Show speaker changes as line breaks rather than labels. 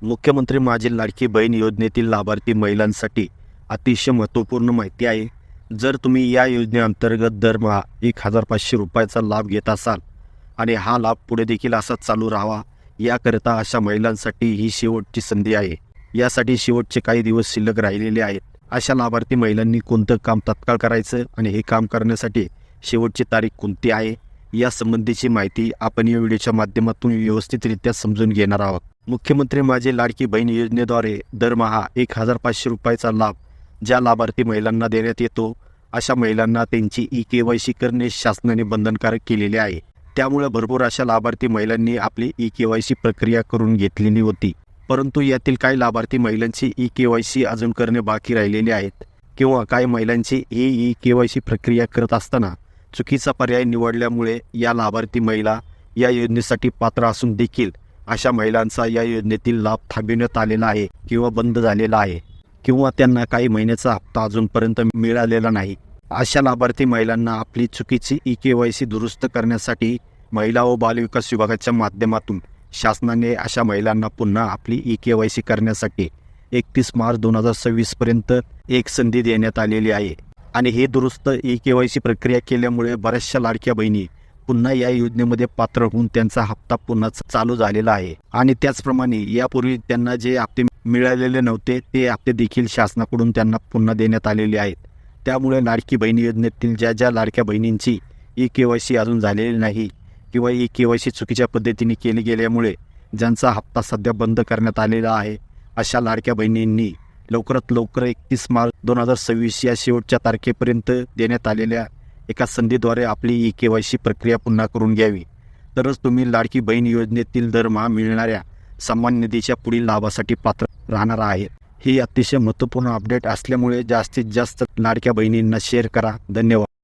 मुख्यमंत्री माझी लाडकी बहीण योजनेतील लाभार्थी महिलांसाठी अतिशय महत्त्वपूर्ण माहिती आहे। जर तुम्ही या योजनेअंतर्गत दरमहा 1500 रुपयाचा लाभ घेत असाल आणि हा लाभ पुढे देखील असाच चालू राहावा याकरिता अशा महिलांसाठी ही शेवटची संधी आहे। यासाठी शेवटचे काही दिवस शिल्लक राहिलेले आहेत। अशा लाभार्थी महिलांनी कोणतं काम तत्काळ करायचं आणि हे काम करण्यासाठी शेवटची तारीख कोणती आहे या संबंधीची माहिती आपण या व्हिडिओच्या माध्यमातून व्यवस्थितरित्या समजून घेणार आहोत। मुख्यमंत्री माझी लाडकी बहीण योजनेद्वारे दरमहा 1500 रुपयाचा लाभ ज्या लाभार्थी महिलांना देण्यात येतो अशा महिलांना त्यांची ई-केवायसी करणे शासनाने बंधनकारक केलेले आहे। त्यामुळे भरपूर अशा लाभार्थी महिलांनी आपली ई-केवायसी प्रक्रिया करून घेतलेली होती, परंतु यातील काही लाभार्थी महिलांची ई-केवायसी अजून करणे बाकी राहिलेले आहेत किंवा काही महिलांची ही ई-केवायसी प्रक्रिया करत असताना चुकीचा पर्याय निवडल्यामुळे या लाभार्थी महिला या योजनेसाठी पात्र असून देखील अशा महिलांचा या योजनेतील लाभ थांबविण्यात आलेला आहे किंवा बंद झालेला आहे किंवा त्यांना काही महिन्याचा हप्ता अजूनपर्यंत मिळालेला नाही। अशा लाभार्थी महिलांना आपली चुकीची ई-केवायसी दुरुस्त करण्यासाठी महिला व बालविकास विभागाच्या माध्यमातून शासनाने अशा महिलांना पुन्हा आपली ई-केवायसी करण्यासाठी 31 मार्च 2026 पर्यंत एक संधी देण्यात आलेली आहे आणि हे दुरुस्त ई-केवायसी प्रक्रिया केल्यामुळे बऱ्याचशा लाडक्या बहिणी पुन्हा या योजनेमध्ये पात्र होऊन त्यांचा हप्ता पुन्हा चालू झालेला आहे आणि त्याचप्रमाणे यापूर्वी त्यांना जे हप्ते मिळालेले नव्हते ते हप्ते देखील शासनाकडून त्यांना पुन्हा देण्यात आलेले आहेत। त्यामुळे लाडकी बहीण योजनेतील ज्या लाडक्या बहिणींची ई-केवायसी अजून झालेली नाही किंवा ई-केवायसी चुकीच्या पद्धतीने केली गेल्यामुळे ज्यांचा हप्ता सध्या बंद करण्यात आलेला आहे अशा लाडक्या बहिणींनी लवकरात लवकर 31 मार्च 2026 या शेवटच्या तारखेपर्यंत देण्यात आलेल्या एका संधीद्वारे आपली ई-केवायसी प्रक्रिया पुन्हा करून घ्यावी, तरच तुम्ही लाडकी बहीण योजनेतील दरमहा मिळणाऱ्या सन्मान निधीच्या पुढील लाभासाठी पात्र राहणार आहेत। ही अतिशय महत्त्वपूर्ण अपडेट असल्यामुळे जास्तीत जास्त लाडक्या बहिणींना शेअर करा। धन्यवाद।